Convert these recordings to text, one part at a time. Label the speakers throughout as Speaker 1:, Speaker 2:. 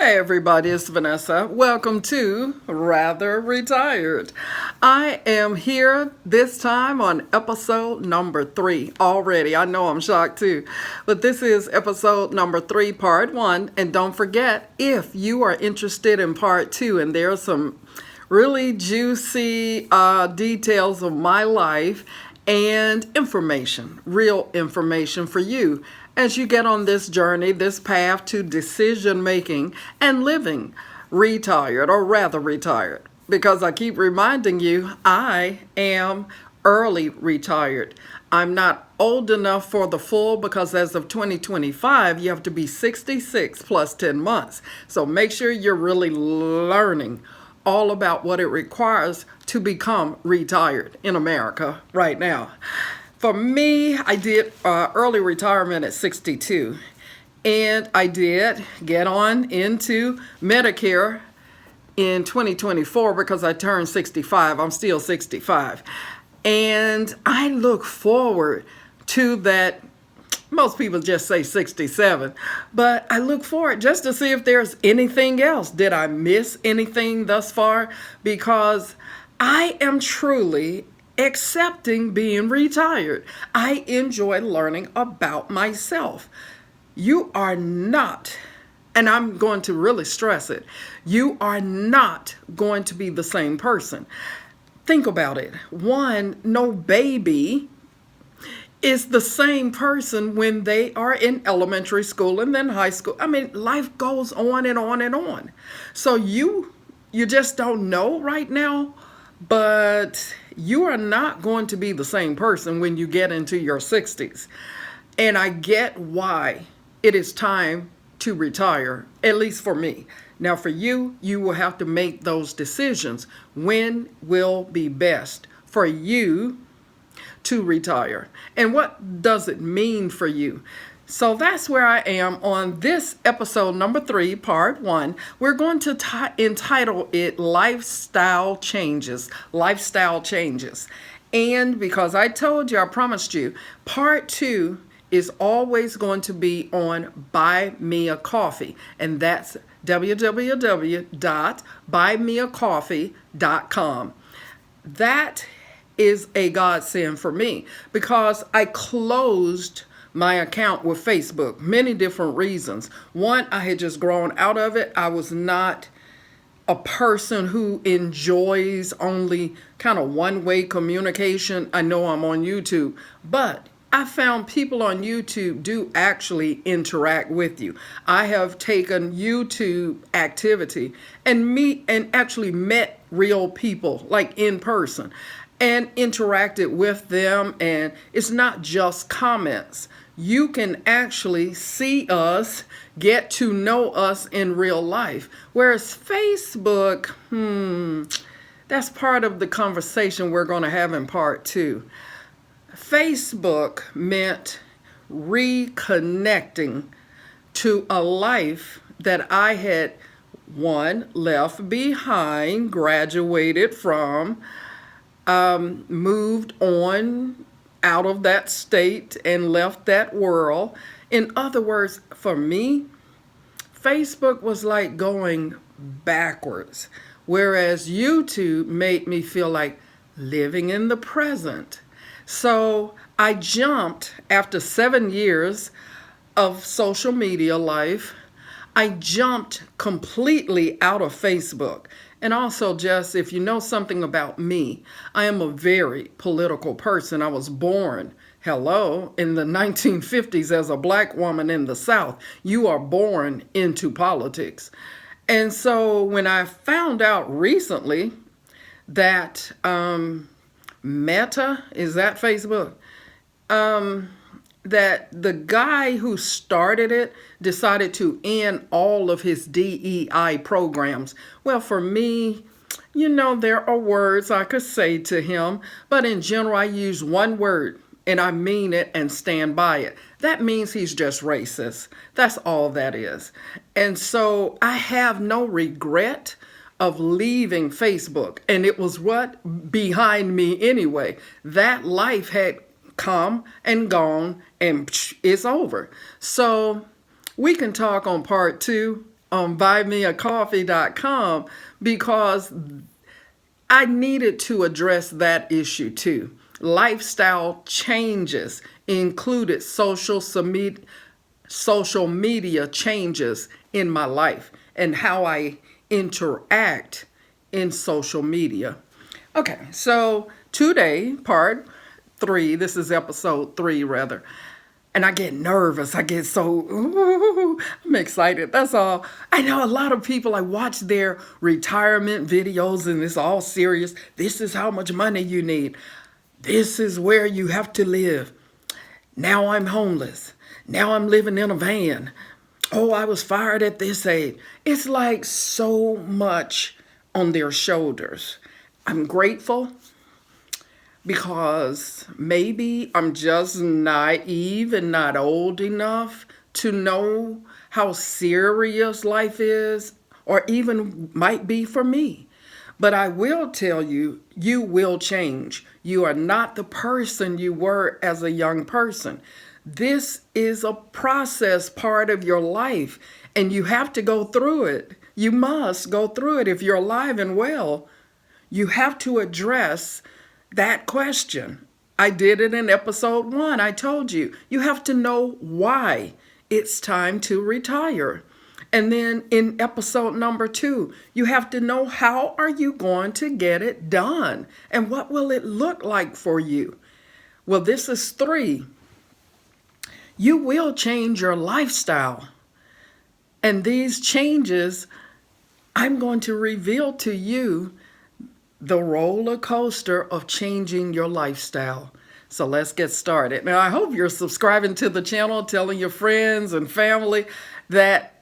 Speaker 1: Hey everybody, it's Vanessa. Welcome to Rather Retired. I am here this time on episode number 3 already. I know I'm shocked too, but this is episode number 3, part 1. And don't forget, if you are interested in part 2, and there are some really juicy details of my life and information, real information for you as you get on this journey, this path to decision making and living retired, or rather retired. Because I keep reminding you, I am early retired. I'm not old enough for the full, because as of 2025, you have to be 66 plus 10 months. So make sure you're really learning all about what it requires to become retired in America right now. For me, I did early retirement at 62, and I did get on into Medicare in 2024 because I turned 65. I'm still 65. And I look forward to that. Most people just say 67, but I look forward just to see if there's anything else. Did I miss anything thus far? Because I am truly accepting being retired. I enjoy learning about myself. You are not, and I'm going to really stress it, you are not going to be the same person. Think about it. One, no baby is the same person when they are in elementary school and then high school. I mean, life goes on and on and on. So you just don't know right now, but you are not going to be the same person when you get into your 60s. And I get why it is time to retire, at least for me. Now for you, you will have to make those decisions. When will be best for you to retire? And what does it mean for you? So that's where I am on this episode number 3, part 1. We're going to entitle it Lifestyle Changes. Lifestyle Changes. And because I told you, I promised you, part 2 is always going to be on Buy Me a Coffee. And that's www.buymeacoffee.com. That is a godsend for me because I closed my account with Facebook. Many different reasons. One, I had just grown out of it. I was not a person who enjoys only kind of one-way communication. I know I'm on YouTube, but I found people on YouTube do actually interact with you. I have taken YouTube activity and actually met real people, like in person, and interacted with them. And it's not just comments. You can actually see us, get to know us in real life. Whereas Facebook, that's part of the conversation we're going to have in part 2. Facebook meant reconnecting to a life that I had, one, left behind, graduated from, moved on out of that state and left that world. In other words, for me, Facebook was like going backwards, whereas YouTube made me feel like living in the present. So I jumped after 7 years of social media life. I jumped completely out of Facebook. And also, just if you know something about me, I am a very political person. I was born, in the 1950s as a black woman in the South. You are born into politics. And so when I found out recently that Meta, is that Facebook? That the guy who started it decided to end all of his DEI programs. Well, for me, there are words I could say to him, but in general, I use one word and I mean it and stand by it. That means he's just racist. That's all that is. And so I have no regret of leaving Facebook. And it was what behind me anyway. That life had come and gone and it's over. So we can talk on part 2 on buymeacoffee.com because I needed to address that issue too. Lifestyle changes included social media changes in my life and how I interact in social media. Okay, so today, part 3, this is episode 3 rather. And I get nervous. I get so, ooh, I'm excited. That's all. I know a lot of people, I watch their retirement videos and it's all serious. This is how much money you need. This is where you have to live. Now I'm homeless. Now I'm living in a van. Oh, I was fired at this age. It's like so much on their shoulders. I'm grateful because maybe I'm just naive and not old enough to know how serious life is, or even might be for me. But I will tell you, you will change. You are not the person you were as a young person. This is a process part of your life, and you have to go through it. You must go through it if you're alive and well. You have to address that question. I did it in episode 1. I told you, you have to know why it's time to retire. And then in episode number 2, you have to know how are you going to get it done and what will it look like for you. Well, this is 3. You will change your lifestyle. And these changes, I'm going to reveal to you the roller coaster of changing your lifestyle. So let's get started. Now, I hope you're subscribing to the channel, telling your friends and family that,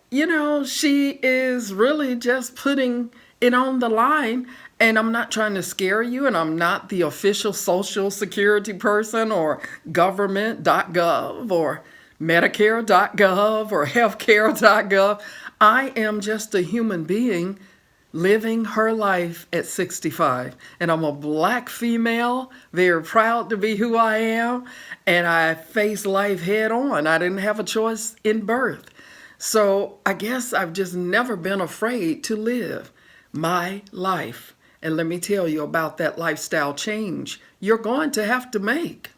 Speaker 1: she is really just putting it on the line. And I'm not trying to scare you, and I'm not the official Social Security person or government.gov or Medicare.gov or healthcare.gov. I am just a human being living her life at 65. And I'm a Black female, very proud to be who I am, and I face life head on. I didn't have a choice in birth. So I guess I've just never been afraid to live my life. And let me tell you about that lifestyle change you're going to have to make.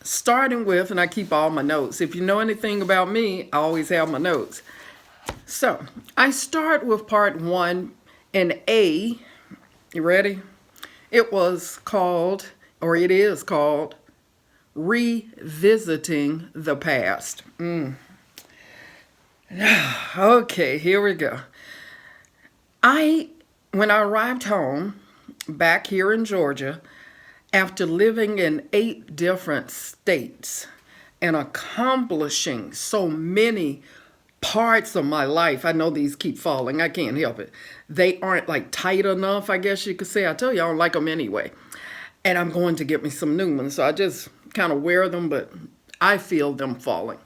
Speaker 1: Starting with, and I keep all my notes. If you know anything about me, I always have my notes. So I start with part 1 and A. You ready? It was called, or it is called, Revisiting the Past. Okay, here we go. When I arrived home back here in Georgia, after living in 8 different states and accomplishing so many parts of my life. I know these keep falling. I can't help it. They aren't like tight enough, I guess you could say. I tell you, I don't like them anyway. And I'm going to get me some new ones. So I just kind of wear them, but I feel them falling.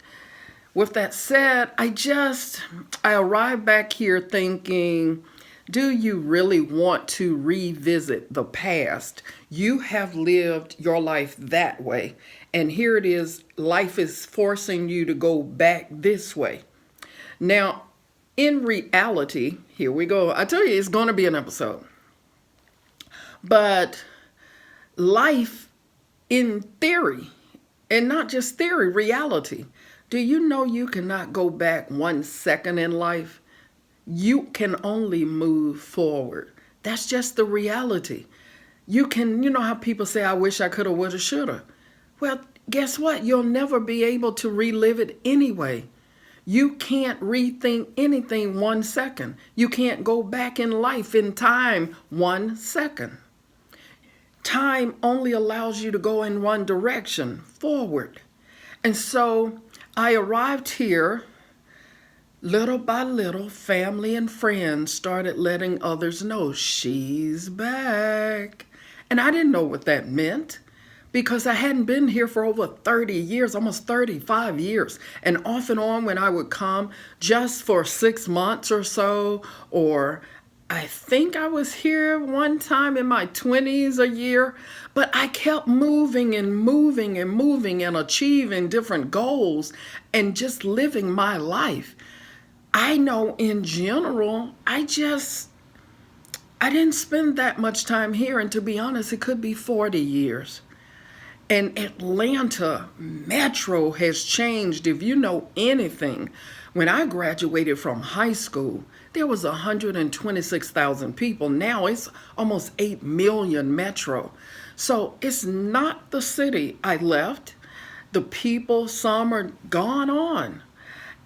Speaker 1: With that said, I arrived back here thinking, do you really want to revisit the past? You have lived your life that way. And here it is, life is forcing you to go back this way. Now, in reality, here we go. I tell you, it's going to be an episode. But life in theory, and not just theory, reality. Do you know you cannot go back 1 second in life? You can only move forward. That's just the reality. You know how people say, I wish I coulda, woulda, shoulda. Well, guess what? You'll never be able to relive it anyway. You can't rethink anything 1 second. You can't go back in life, in time, 1 second. Time only allows you to go in one direction, forward. And so I arrived here, little by little, family and friends started letting others know she's back. And I didn't know what that meant because I hadn't been here for over 30 years, almost 35 years. And off and on when I would come just for 6 months or so, or I think I was here one time in my 20s a year, but I kept moving and moving and moving and achieving different goals and just living my life. I know in general, I didn't spend that much time here. And to be honest, it could be 40 years. And Atlanta Metro has changed. If you know anything, when I graduated from high school, there was 126,000 people. Now it's almost 8 million Metro. So it's not the city I left. The people, some are gone on.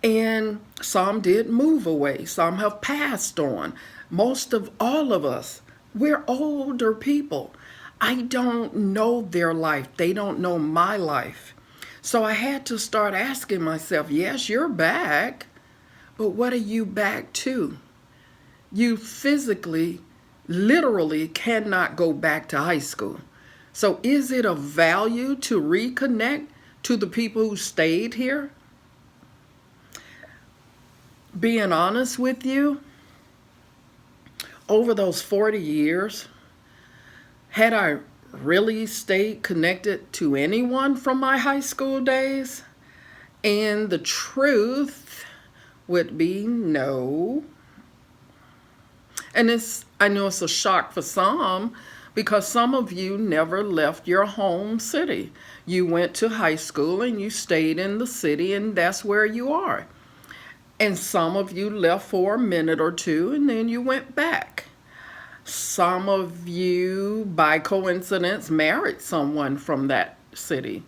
Speaker 1: And some did move away. Some have passed on. Most of all of us, we're older people. I don't know their life. They don't know my life. So I had to start asking myself, yes, you're back, but what are you back to? You physically, literally cannot go back to high school. So is it of value to reconnect to the people who stayed here? Being honest with you, over those 40 years, had I really stayed connected to anyone from my high school days? And the truth would be no. And I know it's a shock for some because some of you never left your home city. You went to high school and you stayed in the city, and that's where you are. And some of you left for a minute or two and then you went back. Some of you, by coincidence, married someone from that city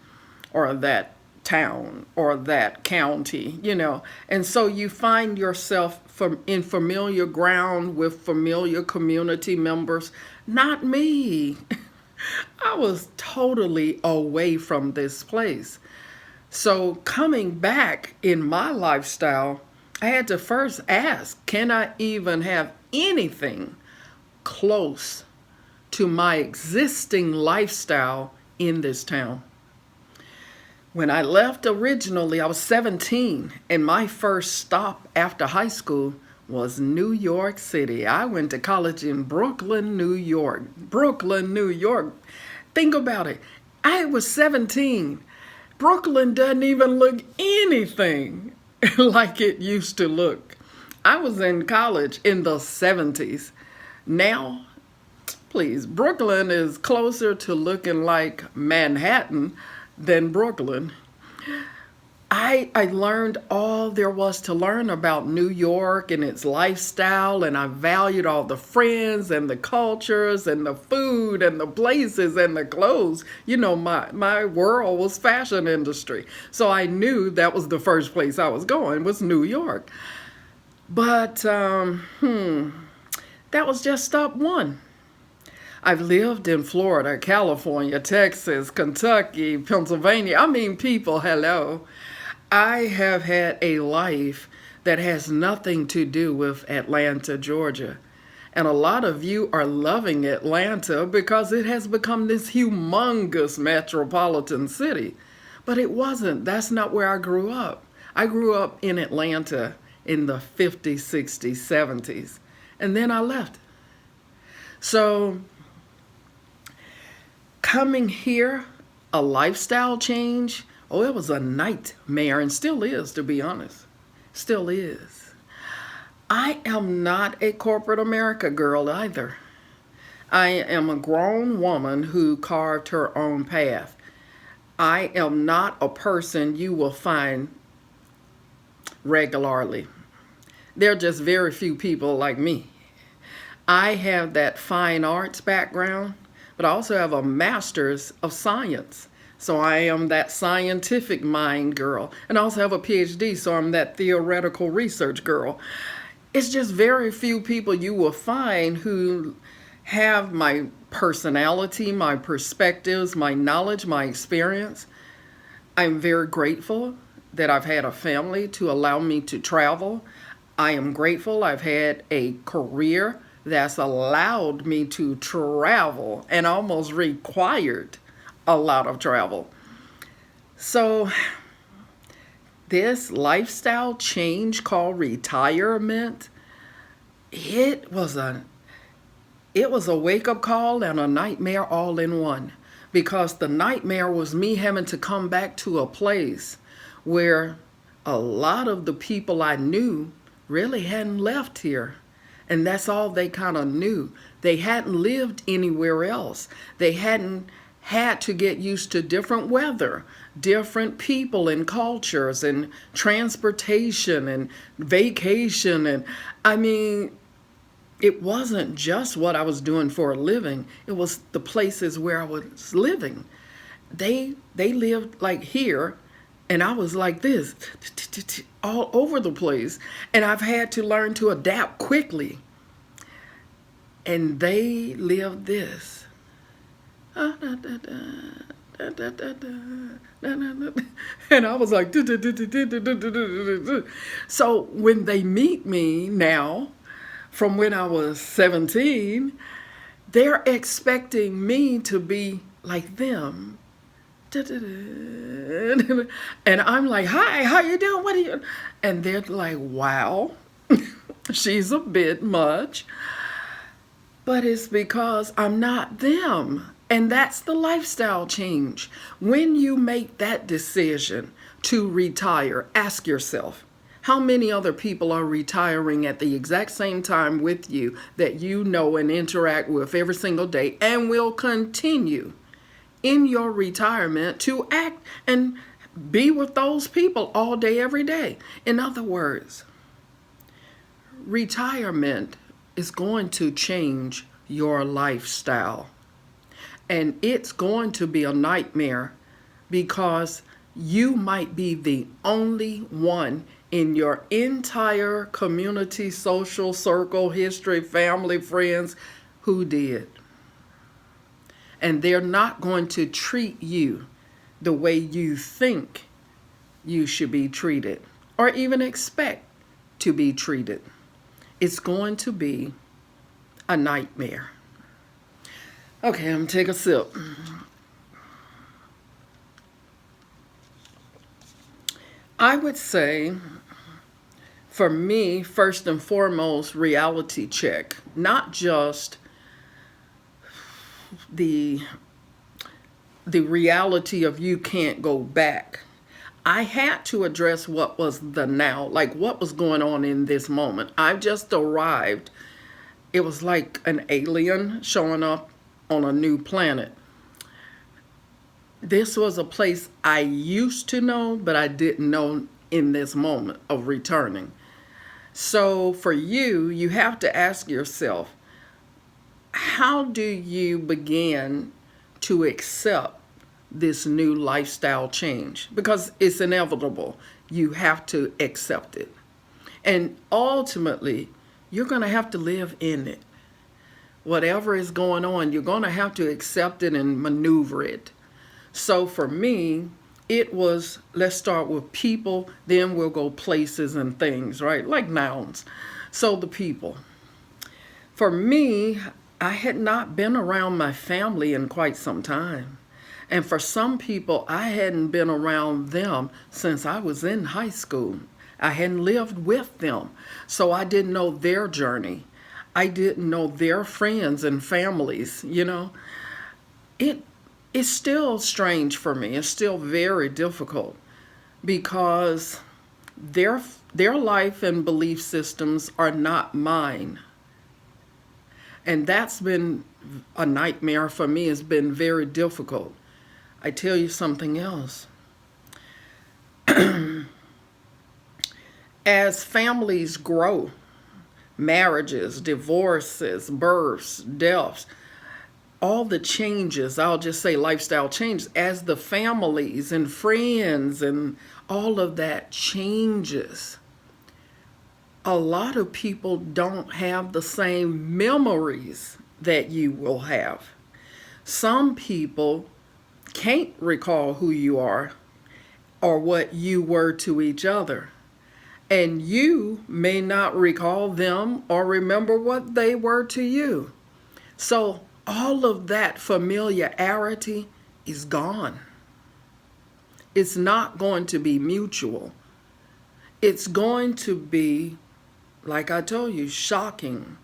Speaker 1: or that town or that county, And so you find yourself in familiar ground with familiar community members. Not me. I was totally away from this place. So coming back in my lifestyle, I had to first ask, can I even have anything close to my existing lifestyle in this town? When I left originally, I was 17, and my first stop after high school was New York City. I went to college in Brooklyn, New York. Brooklyn, New York. Think about it. I was 17. Brooklyn doesn't even look anything like it used to look. I was in college in the 70s. Now, please, Brooklyn is closer to looking like Manhattan than Brooklyn. I learned all there was to learn about New York and its lifestyle, and I valued all the friends and the cultures and the food and the places and the clothes. My world was fashion industry. So I knew that was the first place I was going, was New York. But, that was just stop one. I've lived in Florida, California, Texas, Kentucky, Pennsylvania. People, hello. I have had a life that has nothing to do with Atlanta, Georgia. And a lot of you are loving Atlanta because it has become this humongous metropolitan city. But it wasn't. That's not where I grew up. I grew up in Atlanta in the 50s, 60s, 70s. And then I left. So coming here, a lifestyle change, it was a nightmare, and still is, to be honest. Still is. I am not a corporate America girl either. I am a grown woman who carved her own path. I am not a person you will find regularly. There are just very few people like me. I have that fine arts background, but I also have a master's of science. So I am that scientific mind girl. And I also have a PhD, so I'm that theoretical research girl. It's just very few people you will find who have my personality, my perspectives, my knowledge, my experience. I'm very grateful that I've had a family to allow me to travel. I am grateful I've had a career that's allowed me to travel and almost required a lot of travel. So this lifestyle change called retirement, it was a wake-up call and a nightmare all in one. Because the nightmare was me having to come back to a place where a lot of the people I knew really hadn't left here. And that's all they kind of knew. They hadn't lived anywhere else. They hadn't had to get used to different weather, different people and cultures and transportation and vacation. And I mean, it wasn't just what I was doing for a living. It was the places where I was living. They lived like here, and I was like this, all over the place. And I've had to learn to adapt quickly. And they lived this. And I was like, so when they meet me now, from when I was 17, they're expecting me to be like them. And I'm like, hi, how you doing? What are you? And they're like, wow, she's a bit much. But it's because I'm not them. And that's the lifestyle change. When you make that decision to retire, ask yourself, how many other people are retiring at the exact same time with you that you know and interact with every single day and will continue in your retirement to act and be with those people all day, every day? In other words, retirement is going to change your lifestyle. And it's going to be a nightmare because you might be the only one in your entire community, social circle, history, family, friends who did. And they're not going to treat you the way you think you should be treated or even expect to be treated. It's going to be a nightmare. Okay, I'm gonna take a sip. I would say, for me, first and foremost, reality check. Not just the reality of you can't go back. I had to address what was the now, like what was going on in this moment. I've just arrived. It was like an alien showing up on a new planet. This was a place I used to know, but I didn't know in this moment of returning. So for you, you have to ask yourself, how do you begin to accept this new lifestyle change? Because it's inevitable. You have to accept it. And ultimately, you're going to have to live in it. Whatever is going on, you're going to have to accept it and maneuver it. So for me, it was, let's start with people, then we'll go places and things, right? Like nouns. So the people. For me, I had not been around my family in quite some time. And for some people, I hadn't been around them since I was in high school. I hadn't lived with them. So I didn't know their journey. I didn't know their friends and families, you know. It's still strange for me. It's still very difficult because their life and belief systems are not mine. And that's been a nightmare for me. It's been very difficult. I tell you something else. As families grow, marriages, divorces, births, deaths, all the changes, I'll just say lifestyle changes, as the families and friends and all of that changes, a lot of people don't have the same memories that you will have. Some people can't recall who you are or what you were to each other. And you may not recall them or remember what they were to you. So all of that familiarity is gone. It's not going to be mutual. It's going to be, like I told you, shocking,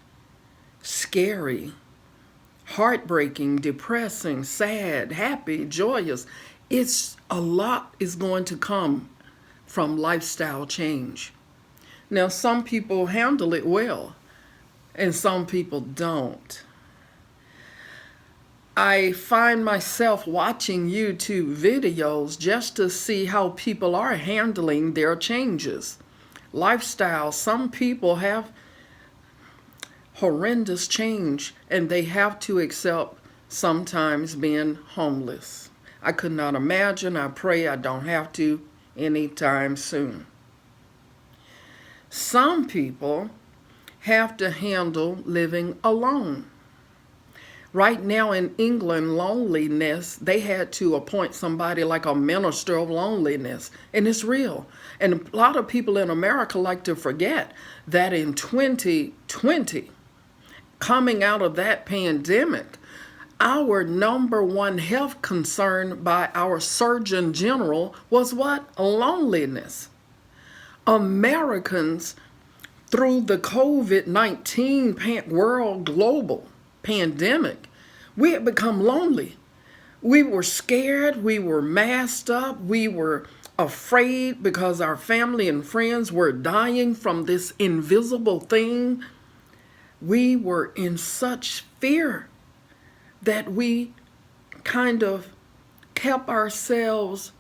Speaker 1: scary, heartbreaking, depressing, sad, happy, joyous. It's a lot is going to come from lifestyle change. Now, some people handle it well, and some people don't. I find myself watching YouTube videos just to see how people are handling their changes. Lifestyle, some people have horrendous change and they have to accept sometimes being homeless. I could not imagine. I pray I don't have to anytime soon. Some people have to handle living alone. Right now in England, loneliness, they had to appoint somebody like a minister of loneliness, and it's real. And a lot of people in America like to forget that in 2020, coming out of that pandemic, our number one health concern by our Surgeon General was what? Loneliness. Americans, through the COVID-19 world global pandemic, we had become lonely. We were scared, we were masked up, we were afraid because our family and friends were dying from this invisible thing. We were in such fear that we kind of kept ourselves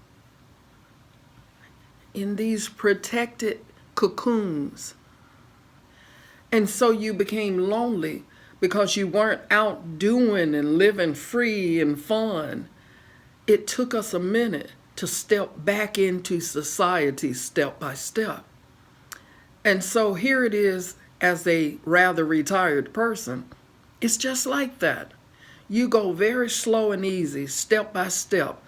Speaker 1: in these protected cocoons. And so you became lonely because you weren't out doing and living free and fun. It took us a minute to step back into society step by step. And so here it is, as a rather retired person, it's just like that. You go very slow and easy, step by step,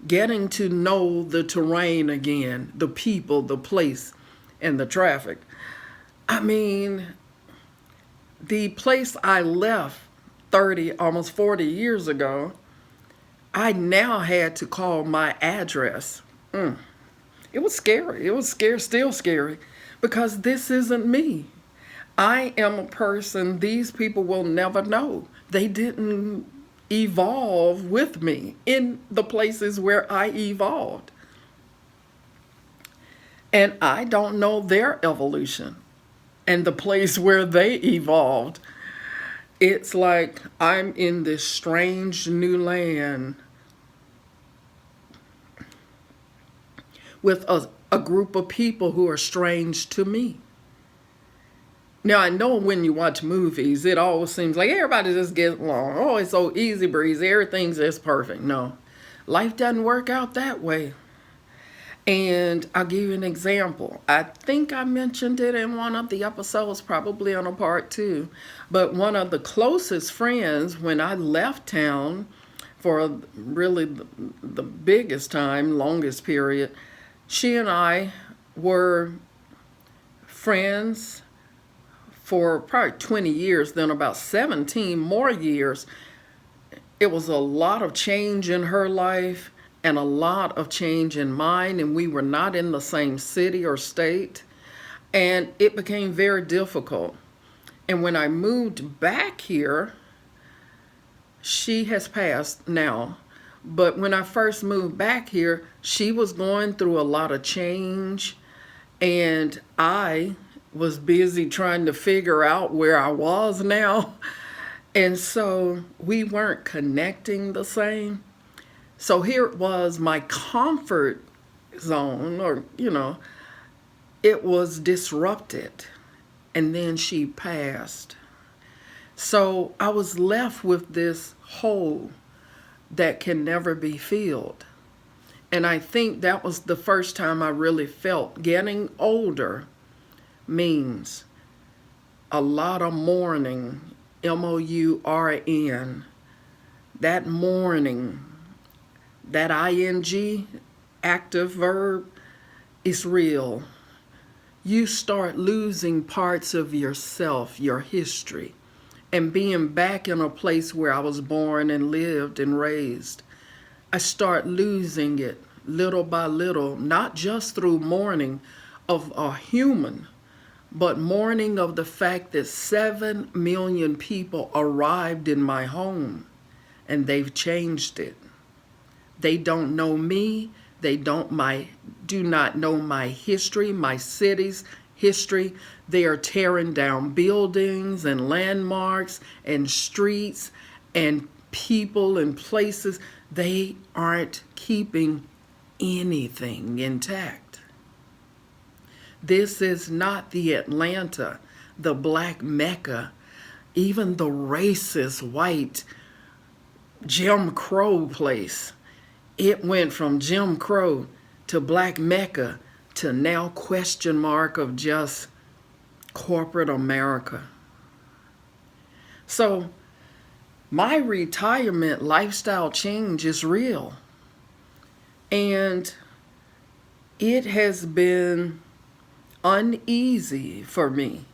Speaker 1: getting to know the terrain again, the people, the place, and the traffic. I mean, the place I left 30, almost 40 years ago, I now had to call my address. It was scary. It was scary, still scary, because this isn't me. I am a person these people will never know. They didn't evolve with me in the places where I evolved. And I don't know their evolution and the place where they evolved. It's like I'm in this strange new land with a group of people who are strange to me. Now, I know when you watch movies, it always seems like everybody just gets along. Oh, it's so easy breezy. Everything's just perfect. No, life doesn't work out that way. And I'll give you an example. I think I mentioned it in one of the episodes, probably on a part 2. But one of the closest friends, when I left town for really the biggest time, longest period, she and I were friends for probably 20 years, then about 17 more years. It was a lot of change in her life and a lot of change in mine, and we were not in the same city or state, and it became very difficult. And when I moved back here, she has passed now, but when I first moved back here, she was going through a lot of change, and I was busy trying to figure out where I was now. And so we weren't connecting the same. So here it was, my comfort zone, or, it was disrupted. And then she passed. So I was left with this hole that can never be filled. And I think that was the first time I really felt getting older means a lot of mourning, mourn. That mourning, that ing, active verb, is real. You start losing parts of yourself, your history, and being back in a place where I was born and lived and raised. I start losing it little by little, not just through mourning of a human, but mourning of the fact that 7 million people arrived in my home and they've changed it. They don't know me. They do not know my history, my city's history. They are tearing down buildings and landmarks and streets and people and places. They aren't keeping anything intact. This is not the Atlanta, the black Mecca, even the racist white Jim Crow place. It went from Jim Crow to black Mecca to now question mark of just corporate America. So my retirement lifestyle change is real. And it has been uneasy for me.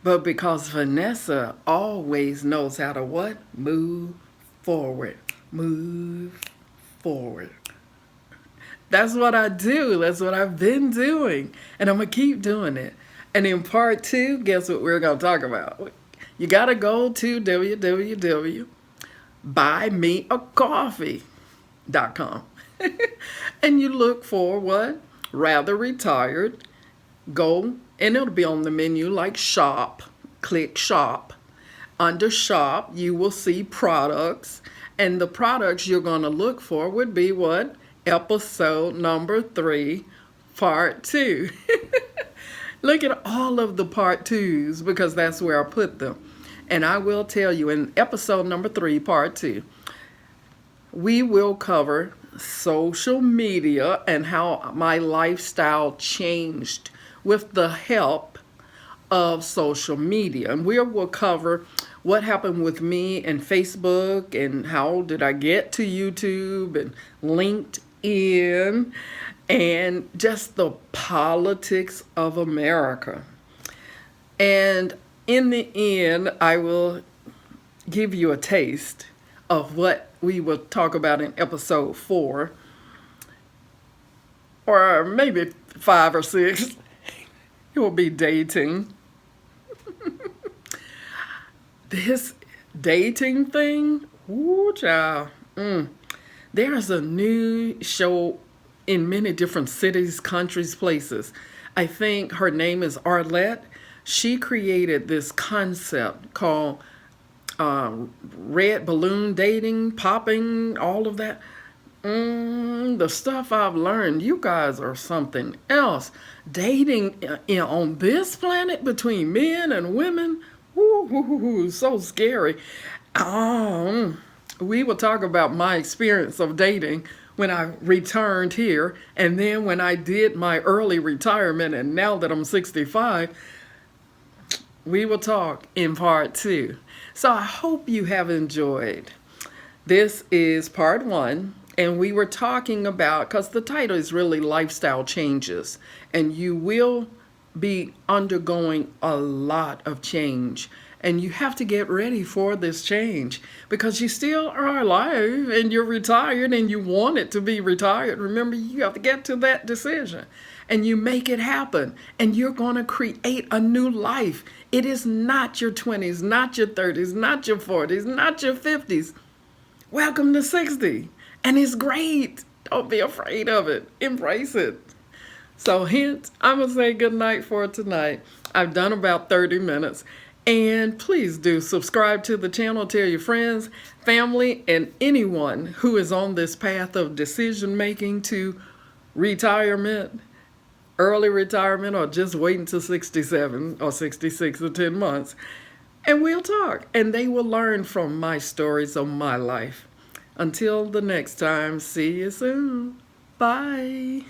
Speaker 1: But because Vanessa always knows how to what? Move forward. Move forward. That's what I do. That's what I've been doing. And I'm going to keep doing it. And in part 2, guess what we're going to talk about? You got to go to www.buymeacoffee.com. And you look for what? Rather Retired. Go, and it'll be on the menu like shop. Click shop. Under shop, you will see products. And the products you're going to look for would be what? Episode number 3, part 2. Look at all of the part 2s because that's where I put them. And I will tell you in episode number 3, part 2, we will cover social media and how my lifestyle changed with the help of social media. And we will cover what happened with me and Facebook and how did I get to YouTube and LinkedIn and just the politics of America. And in the end, I will give you a taste of what we will talk about in episode 4 or maybe 5 or 6. It will be dating. This dating thing, ooh, child. There's a new show in many different cities, countries, places. I think her name is Arlette. She created this concept called red balloon dating, popping, all of that. The stuff I've learned, you guys are something else. Dating on this planet between men and women, so scary. We will talk about my experience of dating when I returned here, and then when I did my early retirement, and now that I'm 65, we will talk in part 2. So I hope you have enjoyed. This is part 1. And we were talking about, because the title is really lifestyle changes, and you will be undergoing a lot of change. And you have to get ready for this change because you still are alive and you're retired and you want it to be retired. Remember, you have to get to that decision and you make it happen and you're going to create a new life. It is not your 20s, not your 30s, not your 40s, not your 50s. Welcome to 60. And it's great. Don't be afraid of it. Embrace it. So hence, I'm going to say good night for tonight. I've done about 30 minutes. And please do subscribe to the channel. Tell your friends, family, and anyone who is on this path of decision making to retirement, early retirement, or just waiting to 67 or 66 or 10 months. And we'll talk. And they will learn from my stories of my life. Until the next time, see you soon. Bye.